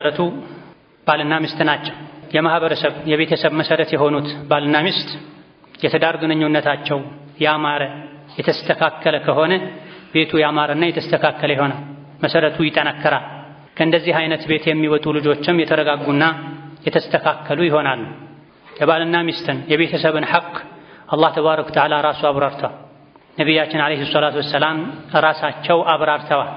መሰረቱ ባልና ሚስት ናቸው። የማህበረሰብ የቤተሰብ መሰረት የሆኑት ባልና ሚስት የትዳር ግንኙነታቸው ያማረ የተስተካከለ ከሆነ ቤቱ ያማረና የተስተካከለ ይሆናል። መሰረቱ ይጠነክራል። ከእንደዚህ አይነት ቤት የሚወጡ ልጆችም የተረጋጉና የተስተካከሉ ይሆናሉ። የባልና ሚስትን የቤተሰብን ሐቅ አላህ ተባረከ ወተዓላ ራሱ አብራርቷል። ነቢያችን አለይሂ ሰላቱ ወሰላም ራሳቸው አብራርተዋል።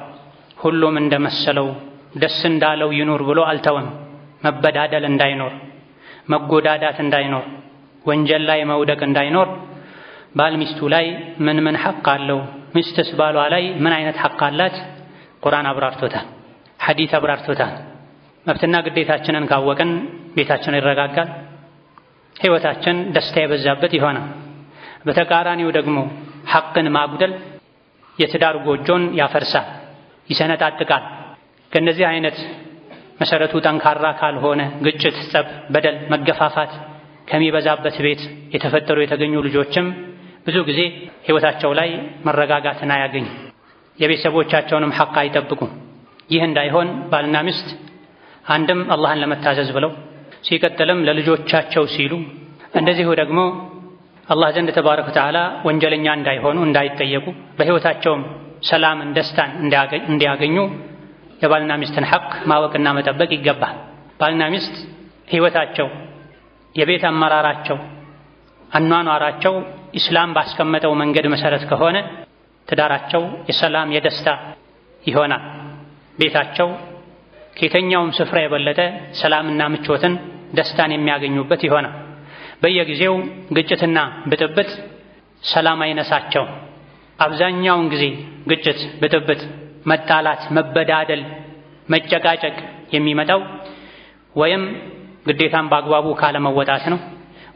ሁሉም እንደመሰለው ደስ እንዳለው ይኑር ብሎ አልተወም። መበዳደል እንዳይኖር፣ መጎዳዳት እንዳይኖር፣ ወንጀል ላይ መውደቅ እንዳይኖር ባል ሚስቱ ላይ ምን ሐቅ አለው፣ ሚስትስ ባሏ ላይ ምን አይነት ሐቅ አላት ቁርአን አብራርቶታል፣ ሐዲስ አብራርቶታል። መብትና ግዴታችንን ካወቅን ቤታችን ይረጋጋል፣ ህይወታችን ደስታ የበዛበት ይሆናል። በተቃራኒው ደግሞ ሐቅን ማጉደል የትዳር ጎጆን ያፈርሳል፣ ይሰነጣጥቃል። ከእነዚህ አይነት መሰረቱ ጠንካራ ካልሆነ ግጭት፣ ጸብ፣ በደል፣ መገፋፋት ከሚበዛበት ቤት የተፈጠሩ የተገኙ ልጆችም ብዙ ጊዜ ህይወታቸው ላይ መረጋጋትን አያገኙ፣ የቤተሰቦቻቸውንም ሐቅ አይጠብቁም። ይህ እንዳይሆን ባልና ሚስት አንድም አላህን ለመታዘዝ ብለው ሲቀጥልም ለልጆቻቸው ሲሉ እንደዚሁ ደግሞ አላህ ዘንድ ተባረከ ወተዓላ ወንጀለኛ እንዳይሆኑ እንዳይጠየቁ በህይወታቸውም ሰላምን ደስታን እንዲያገኙ የባልና ሚስትን ሐቅ ማወቅና መጠበቅ ይገባል። ባልና ሚስት ህይወታቸው የቤት አመራራቸው አኗኗራቸው ኢስላም ባስቀመጠው መንገድ መሰረት ከሆነ ትዳራቸው የሰላም የደስታ ይሆናል። ቤታቸው ከየትኛውም ስፍራ የበለጠ ሰላምና ምቾትን ደስታን የሚያገኙበት ይሆናል። በየጊዜው ግጭትና ብጥብጥ ሰላም አይነሳቸው። አብዛኛውን ጊዜ ግጭት፣ ብጥብጥ፣ መጣላት፣ መበዳደል፣ መጨቃጨቅ የሚመጣው ወይም ግዴታን በአግባቡ ካለመወጣት ነው፣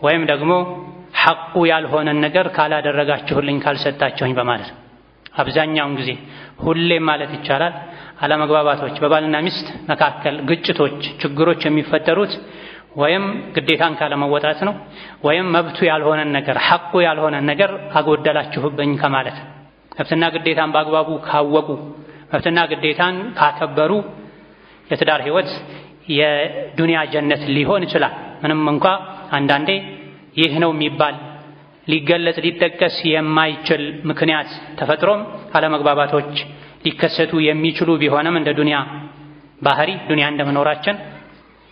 ወይም ደግሞ ሐቁ ያልሆነን ነገር ካላደረጋችሁልኝ ካልሰጣችሁኝ በማለት ነው። አብዛኛውን ጊዜ ሁሌም ማለት ይቻላል አለመግባባቶች በባልና ሚስት መካከል ግጭቶች፣ ችግሮች የሚፈጠሩት ወይም ግዴታን ካለመወጣት ነው፣ ወይም መብቱ ያልሆነን ነገር ሐቁ ያልሆነን ነገር አጎደላችሁብኝ ከማለት። መብትና ግዴታን በአግባቡ ካወቁ መብትና ግዴታን ካከበሩ የትዳር ህይወት የዱንያ ጀነት ሊሆን ይችላል። ምንም እንኳ አንዳንዴ ይህ ነው የሚባል ሊገለጽ ሊጠቀስ የማይችል ምክንያት ተፈጥሮም አለመግባባቶች ሊከሰቱ የሚችሉ ቢሆንም እንደ ዱንያ ባህሪ ዱንያ እንደመኖራችን፣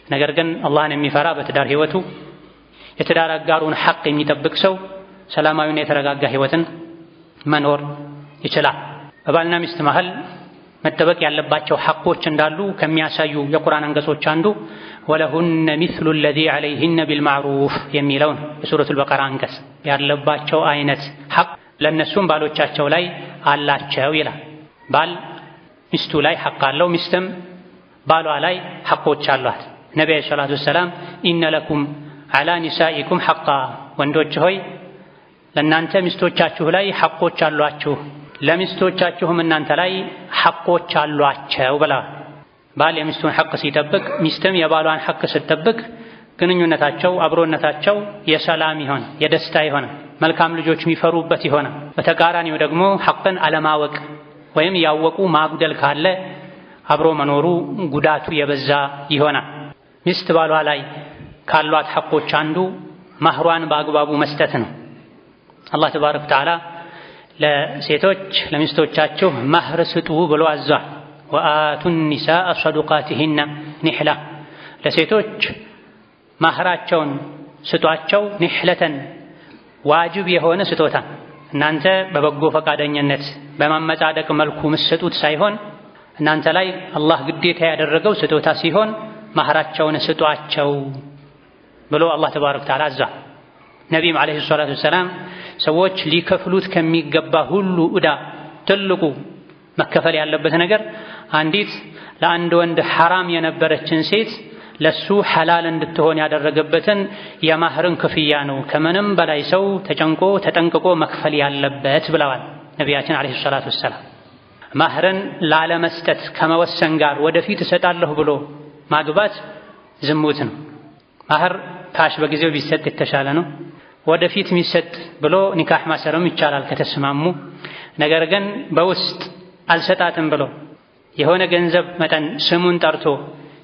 ነገር ግን አላህን የሚፈራ በትዳር ህይወቱ የትዳር አጋሩን ሐቅ የሚጠብቅ ሰው ሰላማዊና የተረጋጋ ህይወትን መኖር ይችላል። በባልና ሚስት መሃል መጠበቅ ያለባቸው ሐቆች እንዳሉ ከሚያሳዩ የቁርአን አንቀጾች አንዱ ወለሁነ ሚስሉ ለዚ ዐለይሂነ ቢልማዕሩፍ የሚለውን የሱረቱል በቀራ አንቀጽ ያለባቸው አይነት ሐቅ ለእነሱም ባሎቻቸው ላይ አላቸው ይላል። ባል ሚስቱ ላይ ሐቅ አለው፣ ሚስትም ባሏ ላይ ሐቆች አሏት። ነቢ ዓለይሂ ሰላቱ ወሰላም ኢነ ለኩም ዐላ ኒሳኢኩም ሐቃ፣ ወንዶች ሆይ ለእናንተ ሚስቶቻችሁ ላይ ሐቆች አሏችሁ፣ ለሚስቶቻችሁም እናንተ ላይ ሐቆች አሏቸው ብለዋል። ባል የሚስቱን ሐቅ ሲጠብቅ፣ ሚስትም የባሏን ሐቅ ስትጠብቅ ግንኙነታቸው አብሮነታቸው የሰላም ይሆን የደስታ ይሆን መልካም ልጆች የሚፈሩበት ይሆን። በተቃራኒው ደግሞ ሐቅን አለማወቅ ወይም ያወቁ ማጉደል ካለ አብሮ መኖሩ ጉዳቱ የበዛ ይሆናል። ሚስት ባሏ ላይ ካሏት ሐቆች አንዱ ማህሯን በአግባቡ መስጠት ነው። አላህ ተባረከ ወተዓላ ለሴቶች ለሚስቶቻችሁ ማህር ስጡ ብሎ አዟል። ወአቱ ኒሳአ ሰዱቃቲሂነ ኒሕላ፣ ለሴቶች ማህራቸውን ስጧቸው፣ ኒሕለተን ዋጅብ የሆነ ስጦታ። እናንተ በበጎ ፈቃደኝነት በማመጻደቅ መልኩ ምትሰጡት ሳይሆን እናንተ ላይ አላህ ግዴታ ያደረገው ስጦታ ሲሆን ማህራቸውን ስጧቸው ብሎ አላህ ተባረከ ወተዓላ አዟል። ነቢይም ዓለይሂ ሰላቱ ወሰላም ሰዎች ሊከፍሉት ከሚገባ ሁሉ ዕዳ ትልቁ መከፈል ያለበት ነገር አንዲት ለአንድ ወንድ ሐራም የነበረችን ሴት ለሱ ሐላል እንድትሆን ያደረገበትን የማህርን ክፍያ ነው ከምንም በላይ ሰው ተጨንቆ ተጠንቅቆ መክፈል ያለበት ብለዋል ነቢያችን ዓለይሂ ሰላቱ ወሰላም። ማህርን ላለመስጠት ከመወሰን ጋር ወደፊት እሰጣለሁ ብሎ ማግባት ዝሙት ነው። ማህር ካሽ በጊዜው ቢሰጥ የተሻለ ነው። ወደፊት የሚሰጥ ብሎ ኒካህ ማሰርም ይቻላል ከተስማሙ። ነገር ግን በውስጥ አልሰጣትም ብሎ የሆነ ገንዘብ መጠን ስሙን ጠርቶ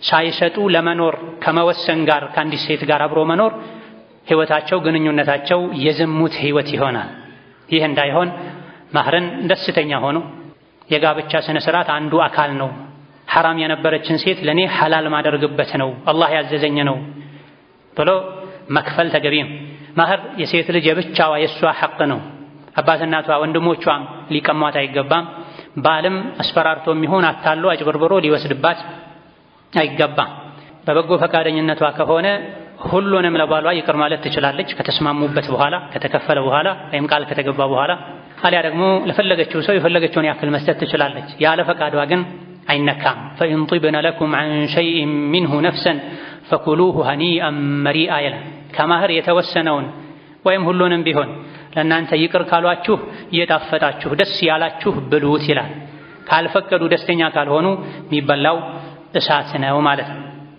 ሳይሰጡ ለመኖር ከመወሰን ጋር ከአንዲት ሴት ጋር አብሮ መኖር ህይወታቸው ግንኙነታቸው የዝሙት ህይወት ይሆናል። ይህ እንዳይሆን ማህርን ደስተኛ ሆኖ የጋብቻ ስነ ስርዓት አንዱ አካል ነው፣ ሐራም የነበረችን ሴት ለኔ ሐላል ማደርግበት ነው፣ አላህ ያዘዘኝ ነው ብሎ መክፈል ተገቢ ነው። ማህር የሴት ልጅ የብቻዋ የሷ ሐቅ ነው። አባት እናቷ ወንድሞቿም ሊቀሟት አይገባም። ባልም አስፈራርቶም ይሁን አታሎ አጭበርብሮ ሊወስድባት አይገባም። በበጎ ፈቃደኝነቷ ከሆነ ሁሉንም ለባሏ ይቅር ማለት ትችላለች፣ ከተስማሙበት በኋላ ከተከፈለ በኋላ ወይም ቃል ከተገባ በኋላ። አሊያ ደግሞ ለፈለገችው ሰው የፈለገችውን ያክል መስጠት ትችላለች። ያለ ፈቃዷ ግን አይነካም። ፈኢን ጢብነ ለኩም ዐን ሸይኢን ሚንሁ ነፍሰን ፈኩሉሁ ሀኒአን መሪአ ይላል። ከማህር የተወሰነውን ወይም ሁሉንም ቢሆን ለእናንተ ይቅር ካሏችሁ እየጣፈጣችሁ ደስ ያላችሁ ብሉት ይላል። ካልፈቀዱ ደስተኛ ካልሆኑ የሚበላው እሳት ነው ማለት ነው።